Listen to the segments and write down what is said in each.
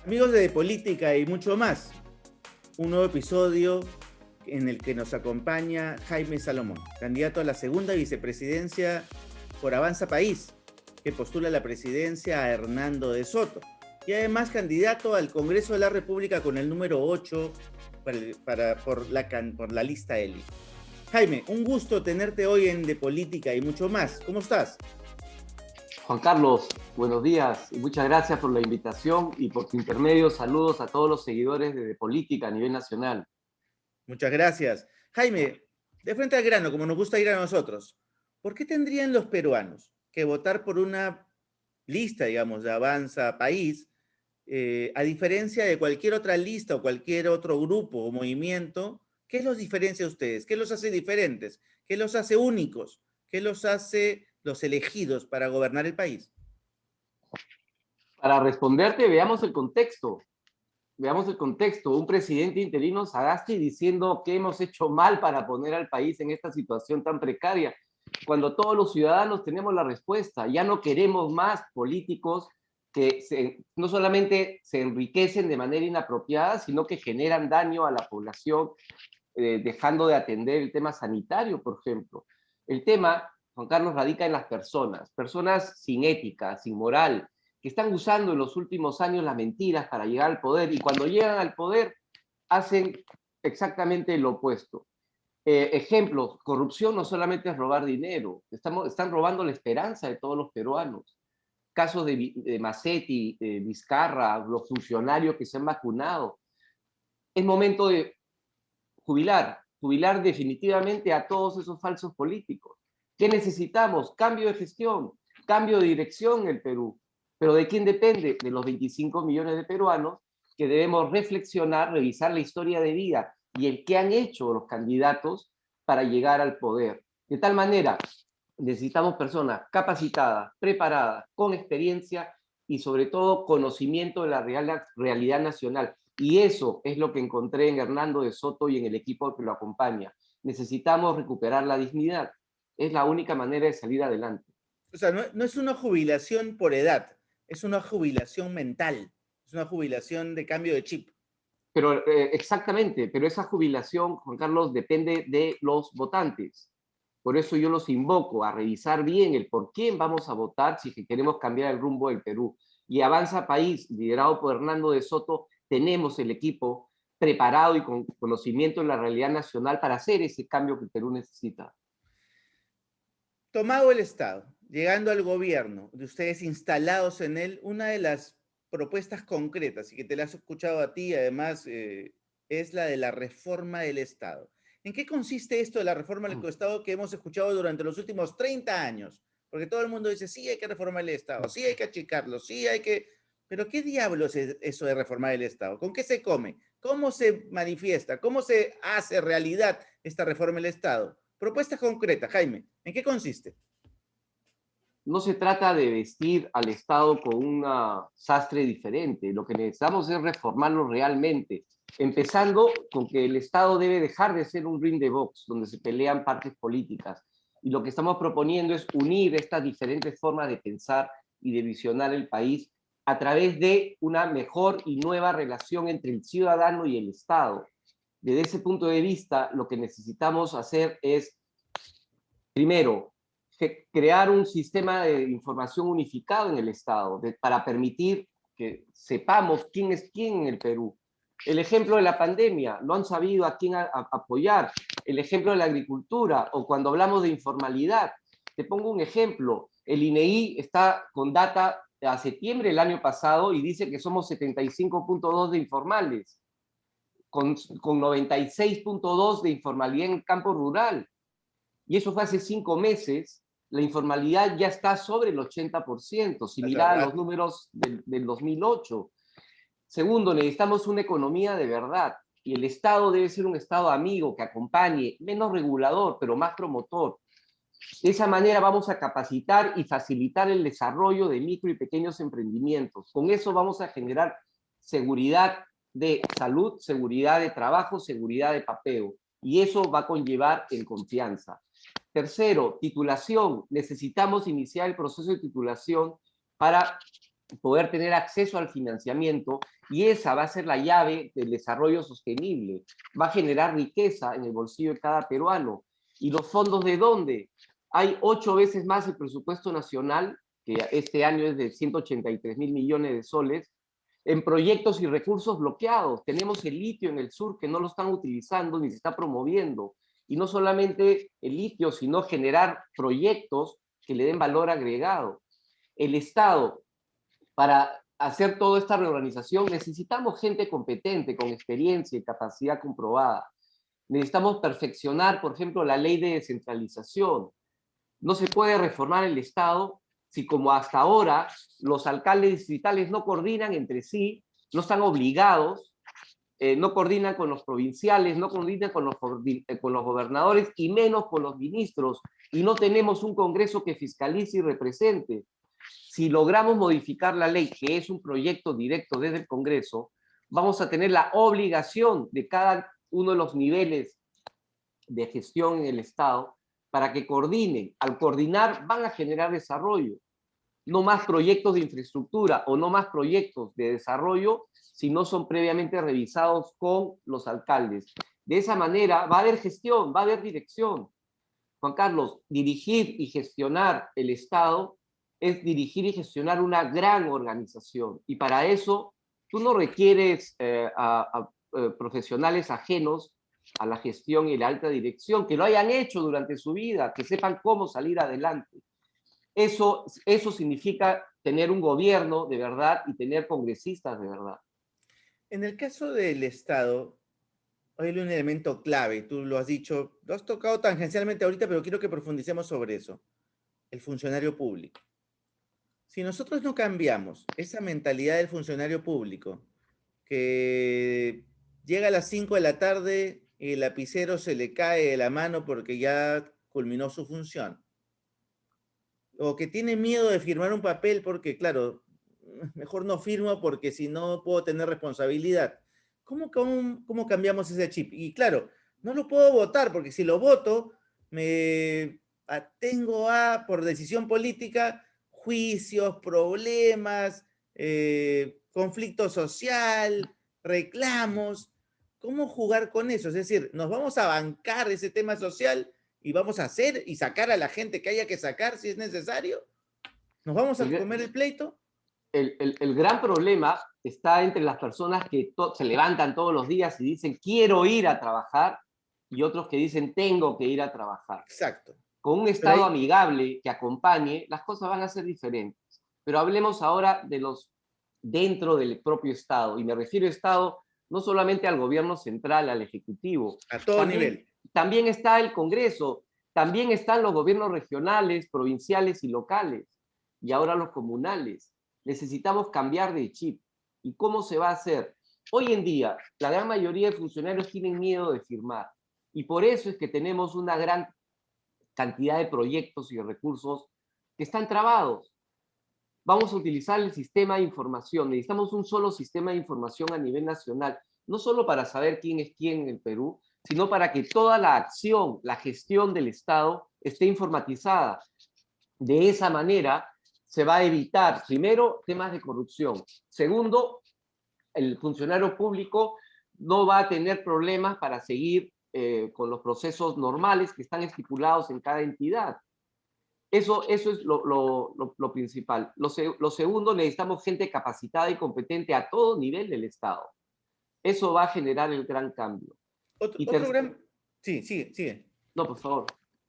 Amigos de Política y mucho más, un nuevo episodio en el que nos acompaña Jaime Salomón, candidato a la segunda vicepresidencia por Avanza País, que postula la presidencia a Hernando de Soto, y además candidato al Congreso de la República con el número 8 por la lista Eli. Jaime, un gusto tenerte hoy en De Política y mucho más. ¿Cómo estás? Juan Carlos, buenos días y muchas gracias por la invitación y por tu intermedio. Saludos a todos los seguidores de Política a nivel nacional. Muchas gracias. Jaime, de frente al grano, como nos gusta ir a nosotros, ¿por qué tendrían los peruanos que votar por una lista, digamos, de Avanza País, a diferencia de cualquier otra lista o cualquier otro grupo o movimiento? ¿Qué los diferencia a ustedes? ¿Qué los hace diferentes? ¿Qué los hace únicos? ¿Qué los hace los elegidos para gobernar el país? Para responderte, veamos el contexto. Veamos el contexto. Un presidente interino, Sagasti, diciendo que hemos hecho mal para poner al país en esta situación tan precaria, cuando todos los ciudadanos tenemos la respuesta. Ya no queremos más políticos que no solamente se enriquecen de manera inapropiada, sino que generan daño a la población, dejando de atender el tema sanitario, por ejemplo. El tema, Juan Carlos, radica en las personas sin ética, sin moral, que están usando en los últimos años las mentiras para llegar al poder, y cuando llegan al poder hacen exactamente lo opuesto. Ejemplos: corrupción no solamente es robar dinero, están robando la esperanza de todos los peruanos. Casos de Massetti, Vizcarra, los funcionarios que se han vacunado. Es momento de jubilar definitivamente a todos esos falsos políticos. ¿Qué necesitamos? Cambio de gestión, cambio de dirección en el Perú. ¿Pero de quién depende? De los 25 millones de peruanos, que debemos reflexionar, revisar la historia de vida y el que han hecho los candidatos para llegar al poder. De tal manera, necesitamos personas capacitadas, preparadas, con experiencia y sobre todo conocimiento de la realidad nacional. Y eso es lo que encontré en Hernando de Soto y en el equipo que lo acompaña. Necesitamos recuperar la dignidad. Es la única manera de salir adelante. O sea, no es una jubilación por edad, es una jubilación mental, es una jubilación de cambio de chip. Pero exactamente, pero esa jubilación, Juan Carlos, depende de los votantes. Por eso yo los invoco a revisar bien el por quién vamos a votar si queremos cambiar el rumbo del Perú. Y Avanza País, liderado por Hernando de Soto, tenemos el equipo preparado y con conocimiento de la realidad nacional para hacer ese cambio que el Perú necesita. Tomado el Estado, llegando al gobierno, de ustedes instalados en él, una de las propuestas concretas, y que te la has escuchado a ti, además, es la de la reforma del Estado. ¿En qué consiste esto de la reforma del Estado que hemos escuchado durante los últimos 30 años? Porque todo el mundo dice, sí, hay que reformar el Estado, sí, hay que achicarlo, sí, hay que... Pero ¿qué diablos es eso de reformar el Estado? ¿Con qué se come? ¿Cómo se manifiesta? ¿Cómo se hace realidad esta reforma del Estado? Propuesta concreta, Jaime, ¿en qué consiste? No se trata de vestir al Estado con un sastre diferente. Lo que necesitamos es reformarlo realmente, empezando con que el Estado debe dejar de ser un ring de box donde se pelean partes políticas. Y lo que estamos proponiendo es unir estas diferentes formas de pensar y de visionar el país a través de una mejor y nueva relación entre el ciudadano y el Estado. Desde ese punto de vista, lo que necesitamos hacer es, primero, crear un sistema de información unificado en el Estado para permitir que sepamos quién es quién en el Perú. El ejemplo de la pandemia, no han sabido a quién apoyar. El ejemplo de la agricultura, o cuando hablamos de informalidad. Te pongo un ejemplo: el INEI está con data a septiembre del año pasado y dice que somos 75.2 de informales, con 96.2 de informalidad en el campo rural. Y eso fue hace 5 meses. La informalidad ya está sobre el 80%, similar a los números del 2008. Segundo, necesitamos una economía de verdad, y el Estado debe ser un Estado amigo que acompañe, menos regulador, pero más promotor. De esa manera vamos a capacitar y facilitar el desarrollo de micro y pequeños emprendimientos. Con eso vamos a generar seguridad de salud, seguridad de trabajo, seguridad de papeo, y eso va a conllevar en confianza. Tercero, titulación. Necesitamos iniciar el proceso de titulación para poder tener acceso al financiamiento, y esa va a ser la llave del desarrollo sostenible. Va a generar riqueza en el bolsillo de cada peruano. ¿Y los fondos de dónde? Hay 8 veces más el presupuesto nacional, que este año es de 183.000 millones de soles, en proyectos y recursos bloqueados. Tenemos el litio en el sur que no lo están utilizando ni se está promoviendo. Y no solamente el litio, sino generar proyectos que le den valor agregado. El Estado, para hacer toda esta reorganización, necesitamos gente competente, con experiencia y capacidad comprobada. Necesitamos perfeccionar, por ejemplo, la ley de descentralización. No se puede reformar el Estado si, como hasta ahora, los alcaldes distritales no coordinan entre sí, no están obligados, no coordinan con los provinciales, no coordinan con los gobernadores y menos con los ministros, y no tenemos un Congreso que fiscalice y represente. Si logramos modificar la ley, que es un proyecto directo desde el Congreso, vamos a tener la obligación de cada uno de los niveles de gestión en el Estado para que coordinen. Al coordinar van a generar desarrollo. No más proyectos de infraestructura o no más proyectos de desarrollo si no son previamente revisados con los alcaldes. De esa manera va a haber gestión, va a haber dirección. Juan Carlos, dirigir y gestionar el Estado es dirigir y gestionar una gran organización. Y para eso tú no requieres profesionales ajenos a la gestión y la alta dirección, que lo hayan hecho durante su vida, que sepan cómo salir adelante. Eso significa tener un gobierno de verdad y tener congresistas de verdad. En el caso del Estado, hay un elemento clave, tú lo has dicho, lo has tocado tangencialmente ahorita, pero quiero que profundicemos sobre eso, el funcionario público. Si nosotros no cambiamos esa mentalidad del funcionario público, que llega a las 5 de la tarde y el lapicero se le cae de la mano porque ya culminó su función, o que tiene miedo de firmar un papel porque, claro, mejor no firmo porque si no puedo tener responsabilidad. ¿Cómo cambiamos ese chip? Y claro, no lo puedo votar porque si lo voto, me atengo a, por decisión política, juicios, problemas, conflicto social, reclamos. ¿Cómo jugar con eso? Es decir, nos vamos a bancar ese tema social y vamos a hacer y sacar a la gente que haya que sacar si es necesario. ¿Nos vamos a El, comer el pleito? el gran problema está entre las personas que se levantan todos los días y dicen quiero ir a trabajar, y otros que dicen tengo que ir a trabajar. Exacto. Con un Pero Estado ahí, amigable que acompañe, las cosas van a ser diferentes. Pero hablemos ahora de los dentro del propio Estado, y me refiero a Estado no solamente al gobierno central, al Ejecutivo, a todo también, nivel. también está el Congreso, también están los gobiernos regionales, provinciales y locales, y ahora los comunales. Necesitamos cambiar de chip. ¿Y cómo se va a hacer? Hoy en día, la gran mayoría de funcionarios tienen miedo de firmar, y por eso es que tenemos una gran cantidad de proyectos y recursos que están trabados. Vamos a utilizar el sistema de información. Necesitamos un solo sistema de información a nivel nacional, no solo para saber quién es quién en el Perú, sino para que toda la acción, la gestión del Estado esté informatizada. De esa manera se va a evitar, primero, temas de corrupción. Segundo, el funcionario público no va a tener problemas para seguir con los procesos normales que están estipulados en cada entidad. Eso es lo principal. Lo segundo, necesitamos gente capacitada y competente a todo nivel del Estado. Eso va a generar el gran cambio. Otro, Y otro gran... Sí, sigue, sigue. no, por favor.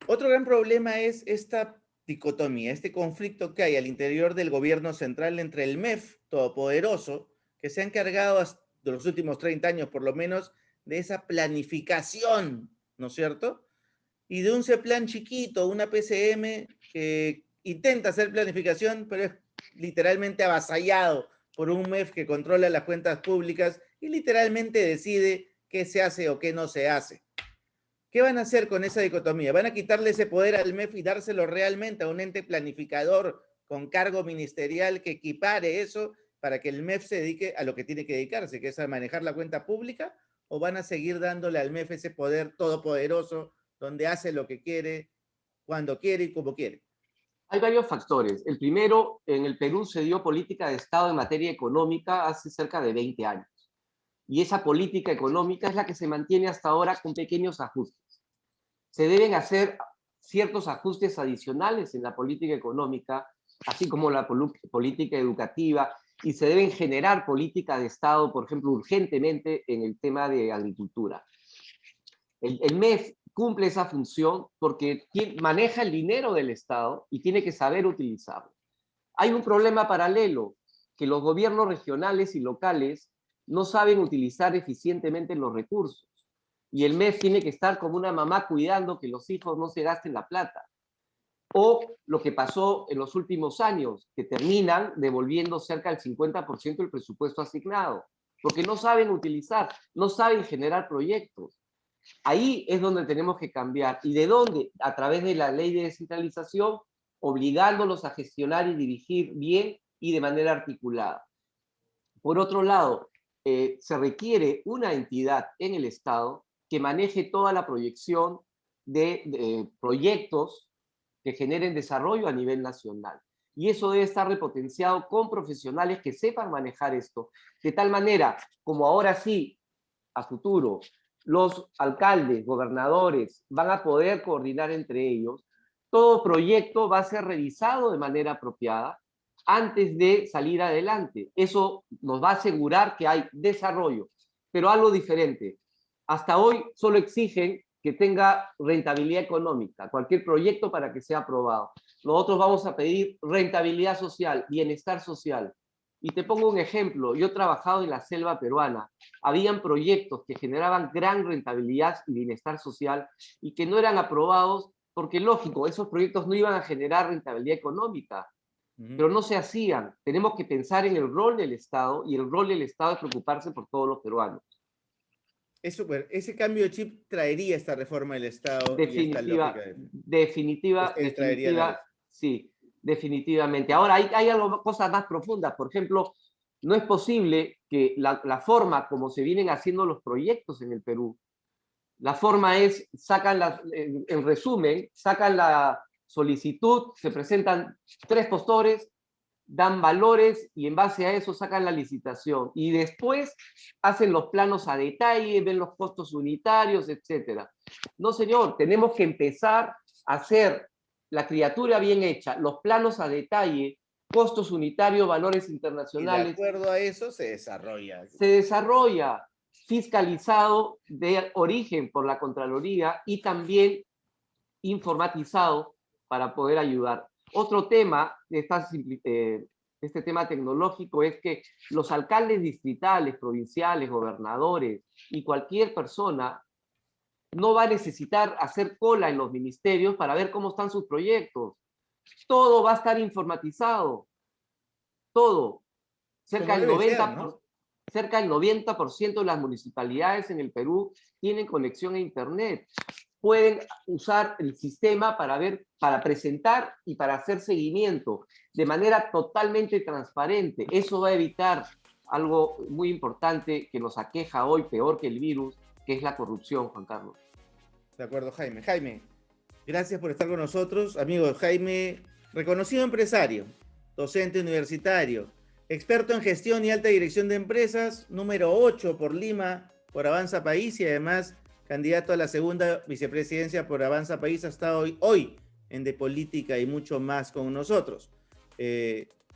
Otro gran problema es esta dicotomía, este conflicto que hay al interior del gobierno central entre el MEF todopoderoso, que se ha encargado de los últimos 30 años por lo menos de esa planificación, ¿no es cierto? Y de un CEPLAN chiquito, una PCM que intenta hacer planificación, pero es literalmente avasallado por un MEF que controla las cuentas públicas y literalmente decide qué se hace o qué no se hace. ¿Qué van a hacer con esa dicotomía? ¿Van a quitarle ese poder al MEF y dárselo realmente a un ente planificador con cargo ministerial que equipare eso para que el MEF se dedique a lo que tiene que dedicarse, que es a manejar la cuenta pública? ¿O van a seguir dándole al MEF ese poder todopoderoso donde hace lo que quiere cuando quiere y como quiere. Hay varios factores. El primero, en el Perú se dio política de Estado en materia económica hace cerca de 20 años. Y esa política económica es la que se mantiene hasta ahora con pequeños ajustes. Se deben hacer ciertos ajustes adicionales en la política económica, así como la política educativa, y se deben generar política de Estado, por ejemplo, urgentemente en el tema de agricultura. El MEF cumple esa función porque maneja el dinero del Estado y tiene que saber utilizarlo. Hay un problema paralelo, que los gobiernos regionales y locales no saben utilizar eficientemente los recursos. Y el MEF tiene que estar como una mamá cuidando que los hijos no se gasten la plata. O lo que pasó en los últimos años, que terminan devolviendo cerca del 50% del presupuesto asignado, porque no saben utilizar, no saben generar proyectos. Ahí es donde tenemos que cambiar. ¿Y de dónde? A través de la ley de descentralización, obligándolos a gestionar y dirigir bien y de manera articulada. Por otro lado, se requiere una entidad en el Estado que maneje toda la proyección de proyectos que generen desarrollo a nivel nacional. Y eso debe estar repotenciado con profesionales que sepan manejar esto, de tal manera como ahora sí, a futuro, los alcaldes, gobernadores van a poder coordinar entre ellos. Todo proyecto va a ser revisado de manera apropiada antes de salir adelante. Eso nos va a asegurar que hay desarrollo, pero algo diferente. Hasta hoy solo exigen que tenga rentabilidad económica, cualquier proyecto para que sea aprobado. Nosotros vamos a pedir rentabilidad social, bienestar social. Y te pongo un ejemplo, yo he trabajado en la selva peruana, habían proyectos que generaban gran rentabilidad y bienestar social y que no eran aprobados porque, lógico, esos proyectos no iban a generar rentabilidad económica, pero no se hacían. Tenemos que pensar en el rol del Estado, y el rol del Estado es preocuparse por todos los peruanos. Es súper. Ese cambio de chip traería esta reforma del Estado y esta lógica. Sí, definitivamente. Ahora, hay cosas más profundas. Por ejemplo, no es posible que la forma como se vienen haciendo los proyectos en el Perú, la forma es, en resumen, sacan la solicitud, se presentan 3 postores, dan valores y en base a eso sacan la licitación. Y después hacen los planos a detalle, ven los costos unitarios, etc. No, señor, tenemos que empezar a hacer la criatura bien hecha, los planos a detalle, costos unitarios, valores internacionales. Y de acuerdo a eso se desarrolla. Se desarrolla fiscalizado de origen por la Contraloría y también informatizado para poder ayudar. Otro tema de este tema tecnológico es que los alcaldes distritales, provinciales, gobernadores y cualquier persona no va a necesitar hacer cola en los ministerios para ver cómo están sus proyectos. Todo va a estar informatizado. Todo. Cerca del 90% de las municipalidades en el Perú tienen conexión a Internet. Pueden usar el sistema para presentar y para hacer seguimiento de manera totalmente transparente. Eso va a evitar algo muy importante que nos aqueja hoy, peor que el virus, que es la corrupción, Juan Carlos. De acuerdo, Jaime. Jaime, gracias por estar con nosotros. Amigo Jaime, reconocido empresario, docente universitario, experto en gestión y alta dirección de empresas, número 8 por Lima, por Avanza País, y además candidato a la segunda vicepresidencia por Avanza País, ha estado hoy en De Política y mucho más con nosotros.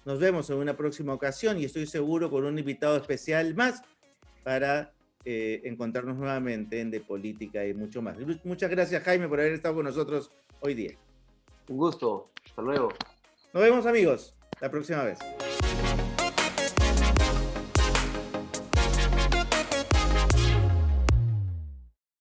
Nos vemos en una próxima ocasión y estoy seguro con un invitado especial más para encontrarnos nuevamente en De Política y mucho más. Muchas gracias, Jaime, por haber estado con nosotros hoy día. Un gusto. Hasta luego. Nos vemos, amigos, la próxima vez.